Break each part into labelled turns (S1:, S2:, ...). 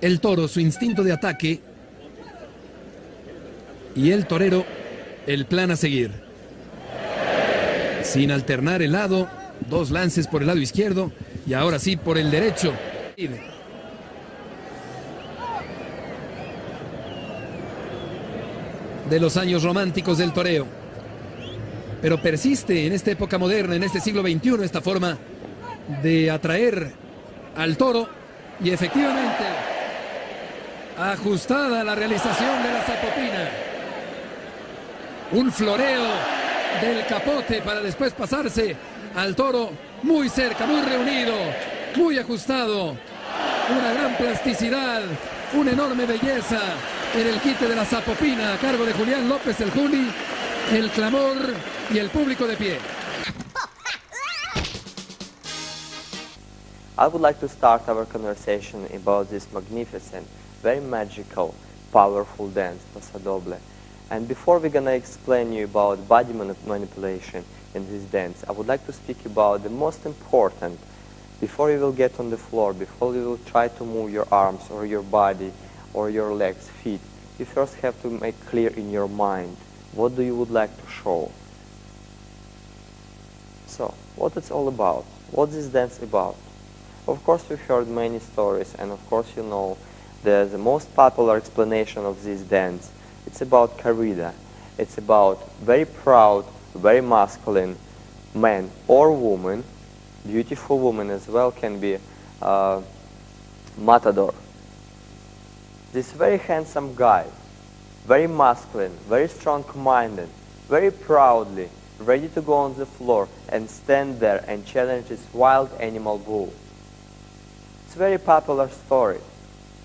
S1: El toro, su instinto de ataque, y el torero, el plan a seguir. Sin alternar el lado, dos lances por el lado izquierdo y ahora sí por el derecho. De los años románticos del toreo. Pero persiste en esta época moderna, en este siglo XXI, esta forma de atraer al toro y efectivamente ajustada la realización de la zapopina. Un floreo del capote para después pasarse al toro muy cerca, muy reunido, muy ajustado. Una gran plasticidad, una enorme belleza en el quite de la zapopina a cargo de Julián López el Juli, el clamor y el público de pie.
S2: I would like to start our conversation about this magnificent, very magical, powerful dance, Paso Doble. And before we're gonna explain you about body manipulation in this dance, I would like to speak about the most important. Before you will get on the floor, before you will try to move your arms or your body or your legs, feet, you first have to make clear in your mind what do you would like to show. So, what it's all about? What is dance about? Of course, we've heard many stories, and of course you know the most popular explanation of this dance. It's about corrida. It's about very proud, very masculine man or woman, beautiful woman as well, can be matador. This very handsome guy, very masculine, very strong-minded, very proudly, ready to go on the floor and stand there and challenge this wild animal bull. It's a very popular story.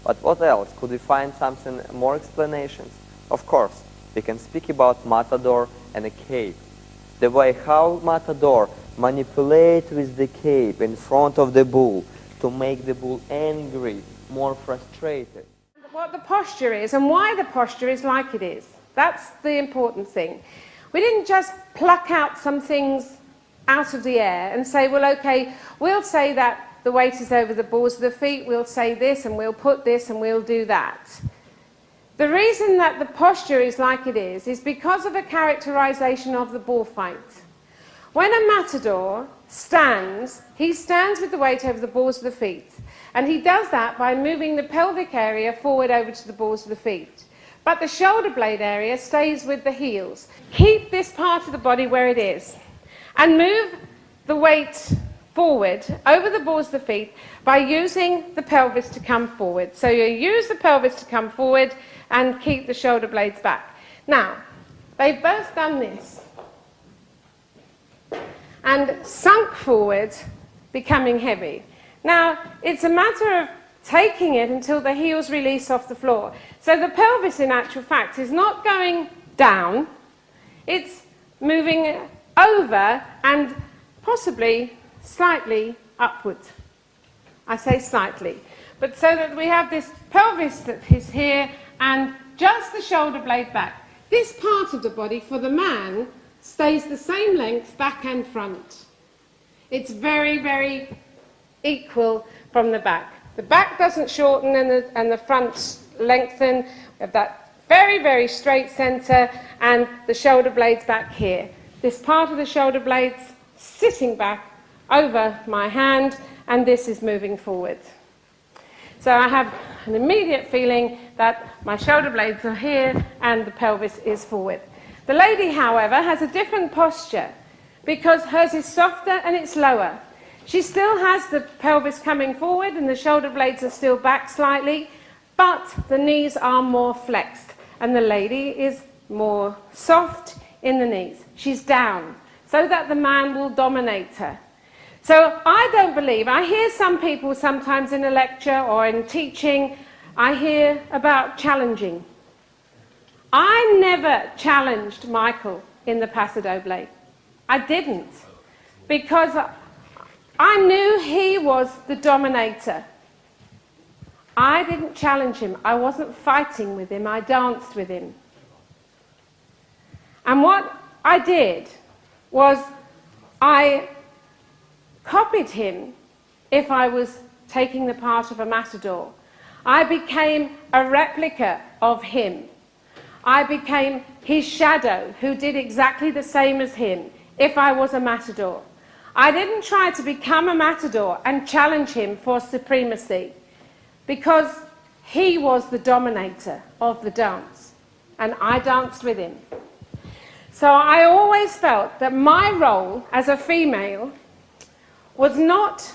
S2: But what else? Could we find something more explanations? Of course, we can speak about matador and a cape. The way how matador manipulate with the cape in front of the bull to make the bull angry, more frustrated.
S3: What the posture is and why the posture is like it is. That's the important thing. We didn't just pluck out some things out of the air and say, well, okay, we'll say that the weight is over the balls of the feet, we'll say this and we'll put this and we'll do that. The reason that the posture is like it is because of a characterization of the bullfight. When a matador stands, he stands with the weight over the balls of the feet. And he does that by moving the pelvic area forward over to the balls of the feet. But the shoulder blade area stays with the heels. Keep this part of the body where it is. And move the weight forward over the balls of the feet by using the pelvis to come forward. So you use the pelvis to come forward and keep the shoulder blades back. Now, they've both done this. And sunk forward, becoming heavy. Now, it's a matter of taking it until the heels release off the floor. So the pelvis, in actual fact, is not going down. It's moving over and possibly slightly upward. I say slightly. But so that we have this pelvis that is here and just the shoulder blade back. This part of the body for the man stays the same length back and front. It's very, very equal from the back. The back doesn't shorten and the front lengthen. We have that very, very straight center and the shoulder blades back here. This part of the shoulder blades sitting back over my hand, and this is moving forward. So I have an immediate feeling that my shoulder blades are here and the pelvis is forward. The lady, however, has a different posture because hers is softer and it's lower. She still has the pelvis coming forward and the shoulder blades are still back slightly, but the knees are more flexed and the lady is more soft in the knees. She's down so that the man will dominate her. So I don't believe, I hear some people sometimes in a lecture or in teaching, I hear about challenging. I never challenged Michael in the Paso Doble. I didn't, because I knew he was the dominator. I didn't challenge him. I wasn't fighting with him. I danced with him. And what I did was I copied him if I was taking the part of a matador. I became a replica of him. I became his shadow, who did exactly the same as him if I was a matador. I didn't try to become a matador and challenge him for supremacy, because he was the dominator of the dance, and I danced with him. So I always felt that my role as a female was not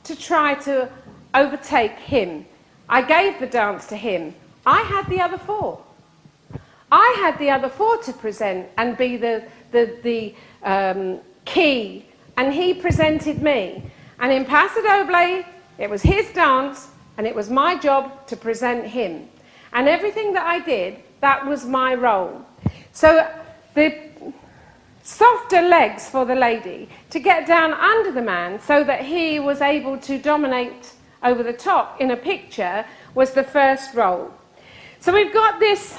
S3: to try to overtake him. I gave the dance to him. I had the other four. I had the other four to present and be the key, and he presented me. And in Paso Doble, it was his dance, and it was my job to present him. And everything that I did, that was my role. So the softer legs for the lady to get down under the man so that he was able to dominate over the top in a picture was the first role. So we've got this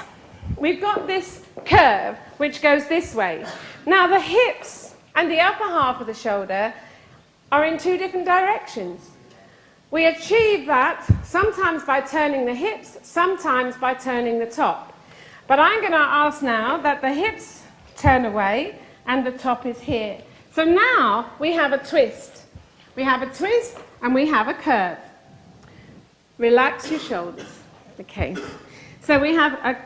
S3: curve which goes this way. Now the hips and the upper half of the shoulder are in two different directions. We achieve that sometimes by turning the hips, sometimes by turning the top. But I'm going to ask now that the hips turn away and the top is here. So now we have a twist. We have a twist and we have a curve. Relax your shoulders. Okay. So we have a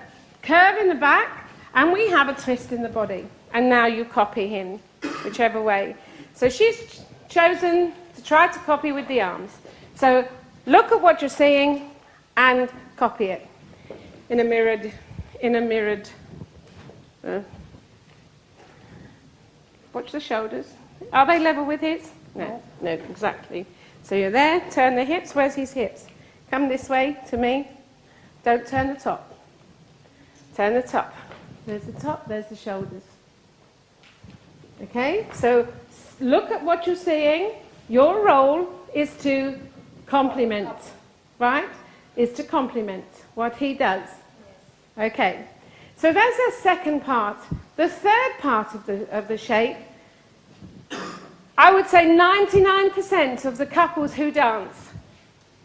S3: curve in the back and we have a twist in the body. And now you copy him, whichever way. So she's chosen to try to copy with the arms. So look at what you're seeing and copy it in a mirrored. Watch the shoulders. Are they level with his? No, no, exactly. So you're there, turn the hips. Where's his hips? Come this way to me. Don't turn the top. Turn the top. There's the top, there's the shoulders. Okay, so look at what you're seeing. Your role is to complement, right? Is to complement what he does. Okay, so that's the second part. The third part of the shape, I would say 99% of the couples who dance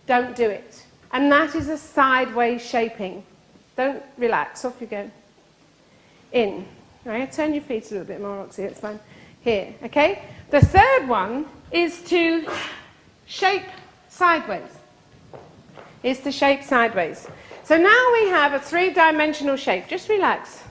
S3: don't do it. And that is a sideways shaping. Don't relax, off you go. In. All right, turn your feet a little bit more, Roxy, it's fine. Here, okay? The third one is to shape sideways. Is to shape sideways. So now we have a three-dimensional shape. Just relax.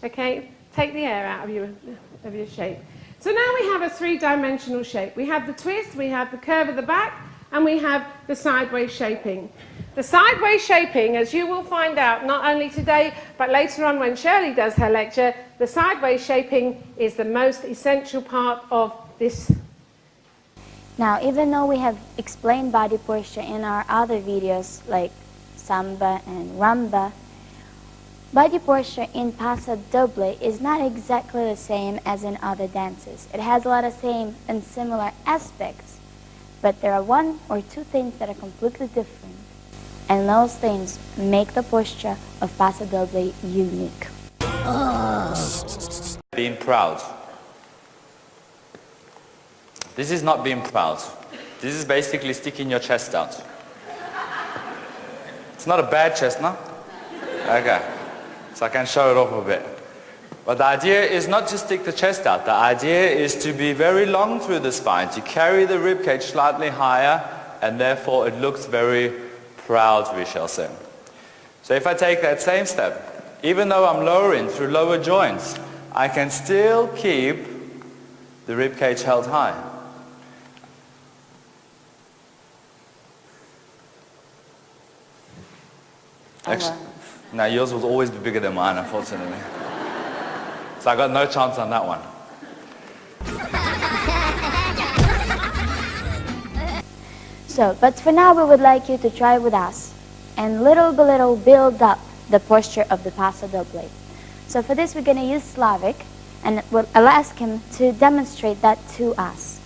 S3: Okay? Take the air out of your shape. So now we have a three-dimensional shape. We have the twist, we have the curve of the back, and we have the sideways shaping. The sideways shaping, as you will find out, not only today, but later on when Shirley does her lecture, the sideways shaping is the most essential part of this.
S4: Now, even though we have explained body posture in our other videos, like samba and rumba, body posture in Paso Doble is not exactly the same as in other dances. It has a lot of same and similar aspects, but there are one or two things that are completely different. And those things make the posture of Paso Doble unique.
S5: Being proud. This is not being proud. This is basically sticking your chest out. It's not a bad chest, no? Okay. So I can show it off a bit. But the idea is not to stick the chest out. The idea is to be very long through the spine, to carry the ribcage slightly higher, and therefore it looks very proud, we shall say. So if I take that same step, even though I'm lowering through lower joints, I can still keep the ribcage held high. Actually, now yours will always be bigger than mine, unfortunately. So I got no chance on that one.
S4: So, but for now we would like you to try with us and little by little build up the posture of the Paso Doble. So for this we're going to use Slavic. And I'll ask him to demonstrate that to us.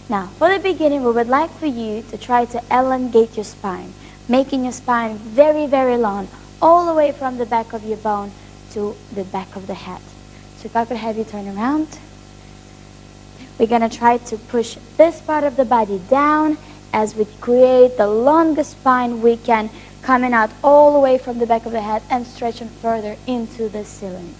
S4: Now, for the beginning, we would like for you to try to elongate your spine, making your spine very, very long, all the way from the back of your bone to the back of the head. So if I could have you turn around. We're going to try to push this part of the body down as we create the longest spine we can, coming out all the way from the back of the head and stretching further into the ceiling.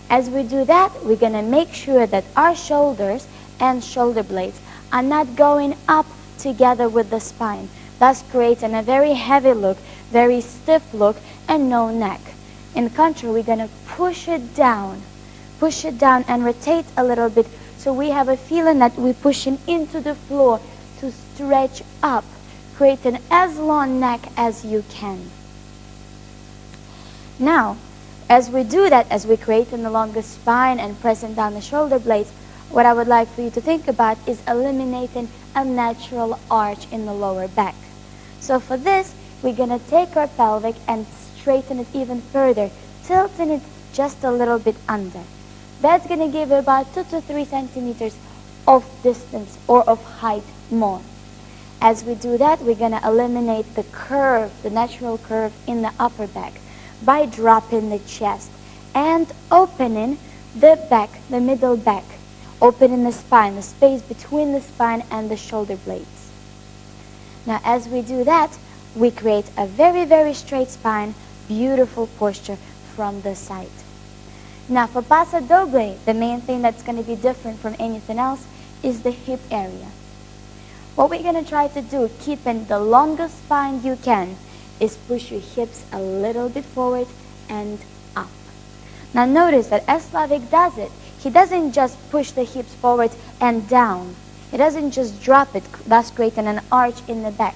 S4: As we do that, we're going to make sure that our shoulders and shoulder blades are not going up together with the spine, thus creating a very heavy look, very stiff look, and no neck. In contrary, we're going to push it down and rotate a little bit, so we have a feeling that we're pushing into the floor to stretch up, creating as long neck as you can. Now, as we do that, as we're creating the longest spine and pressing down the shoulder blades, what I would like for you to think about is eliminating a natural arch in the lower back. So for this, we're going to take our pelvic and straighten it even further, tilting it just a little bit under. That's going to give it about 2 to 3 centimeters of distance or of height more. As we do that, we're going to eliminate the curve, the natural curve in the upper back by dropping the chest and opening the back, the middle back, opening the spine, the space between the spine and the shoulder blades. Now, as we do that, we create a very, very straight spine, beautiful posture from the side. Now, for Paso Doble, the main thing that's going to be different from anything else is the hip area. What we're going to try to do, keeping the longest spine you can, is push your hips a little bit forward and up. Now notice that as Slavik does it, he doesn't just push the hips forward and down. He doesn't just drop it, thus creating an arch in the back.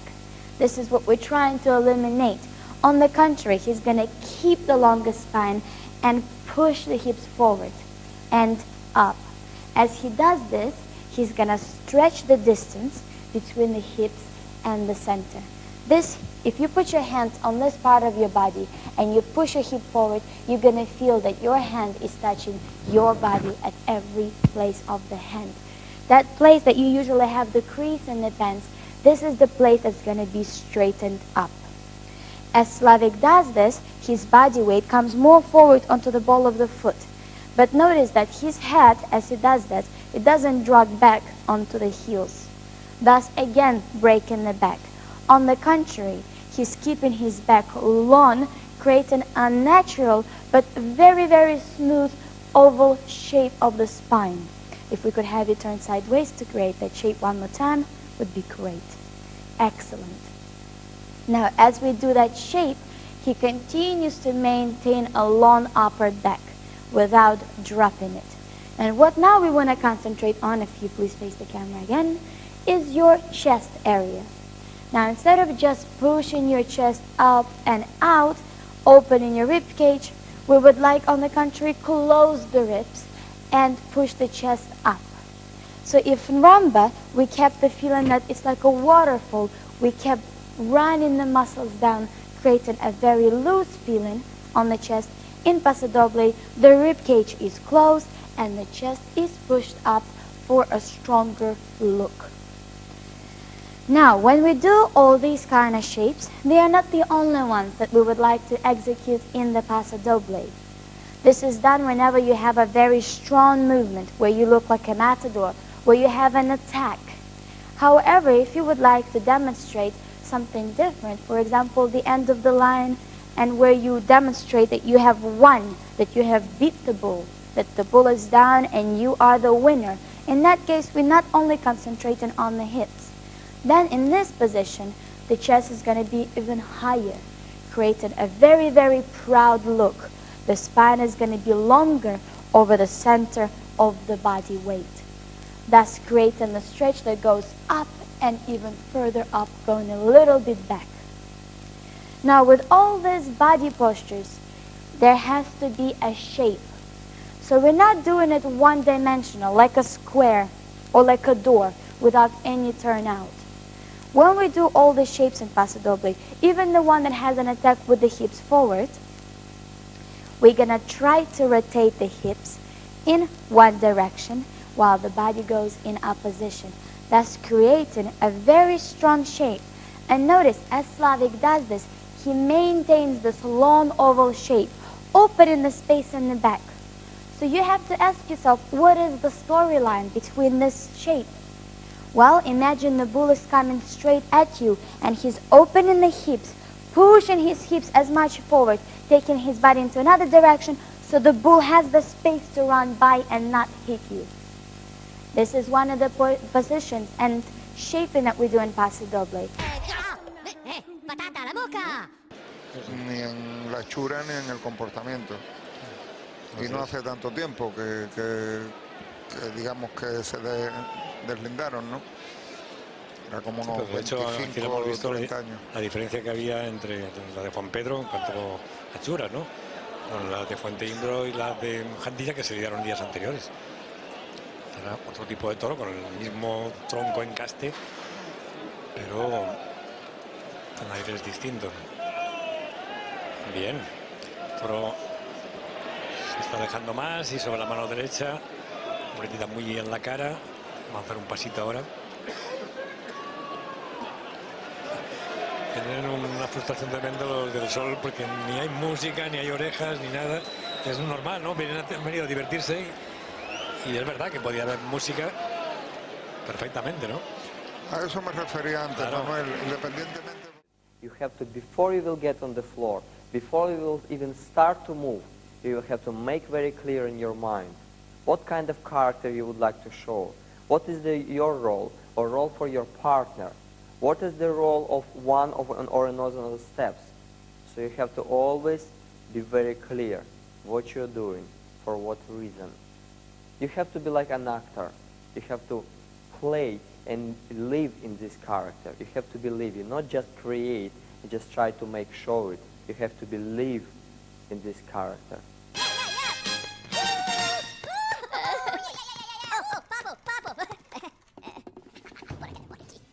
S4: This is what we're trying to eliminate. On the contrary, he's going to keep the longest spine and push the hips forward and up. As he does this, he's going to stretch the distance between the hips and the center. This, if you put your hands on this part of your body and you push your hip forward, you're going to feel that your hand is touching your body at every place of the hand. That place that you usually have the crease in the pants, this is the place that's going to be straightened up. As Slavik does this, his body weight comes more forward onto the ball of the foot. But notice that his head, as he does that, it doesn't drag back onto the heels, thus again breaking the back. On the contrary, he's keeping his back long, creating a natural but very, very smooth oval shape of the spine. If we could have it turn sideways to create that shape one more time, would be great. Excellent. Now, as we do that shape, he continues to maintain a long upper back without dropping it. And what now we want to concentrate on, if you please face the camera again, is your chest area. Now, instead of just pushing your chest up and out, opening your rib cage, we would like, on the contrary, close the ribs and push the chest up. So if in rumba, we kept the feeling that it's like a waterfall, we kept running the muscles down, creating a very loose feeling on the chest. In Paso Doble, the rib cage is closed and the chest is pushed up for a stronger look. Now, when we do all these kind of shapes, they are not the only ones that we would like to execute in the Paso Doble. This is done whenever you have a very strong movement, where you look like a matador, where you have an attack. However, if you would like to demonstrate something different, for example, the end of the line, and where you demonstrate that you have won, that you have beat the bull, that the bull is down and you are the winner, in that case, we're not only concentrating on the hips. Then in this position, the chest is going to be even higher, creating a very, very proud look. The spine is going to be longer over the center of the body weight, thus creating the stretch that goes up and even further up, going a little bit back. Now, with all these body postures, there has to be a shape. So we're not doing it one-dimensional, like a square or like a door without any turnout. When we do all the shapes in Paso Doble, even the one that has an attack with the hips forward, we're going to try to rotate the hips in one direction while the body goes in opposition, thus creating a very strong shape. And notice, as Slavic does this, he maintains this long oval shape, opening the space in the back. So you have to ask yourself, what is the storyline between this shape? Well, imagine the bull is coming straight at you, and he's opening the hips, pushing his hips as much forward, taking his body into another direction, so the bull has the space to run by and not hit you. This is one of the positions and shaping that we do in Paso Doble.
S6: Ni en la hechura ni en el comportamiento. Y no hace tanto tiempo que digamos que se deslindaron, ¿no? Era como unos
S7: de hecho,
S6: 25
S7: aquí hemos visto
S6: 30 años.
S7: la diferencia que había entre la de Juan Pedro en cuanto a hechuras, ¿no? Con las de Fuente Imbro y las de Jandilla, que se lidiaron días anteriores. Era otro tipo de toro con el mismo tronco encaste, pero con aires distintos. Bien, toro se está dejando más y sobre la mano derecha, apretita muy bien la cara. Vamos a hacer un pasito ahora. Tienen una frustración tremenda los del sol porque ni hay música, ni hay orejas, ni nada. Es normal, ¿no? Han venido a divertirse y es verdad que podía haber música perfectamente, ¿no?
S6: A eso me refería antes,
S7: Claro.
S6: Manuel, independientemente.
S2: You have to, before you will get on the floor, before you will even start to move, you will have to make very clear in your mind what kind of character you would like to show. What is your role or role for your partner? What is the role of one or another of the steps? So you have to always be very clear what you're doing, for what reason. You have to be like an actor. You have to play and live in this character. You have to believe it, not just create and just try to make show it. You have to believe in this character.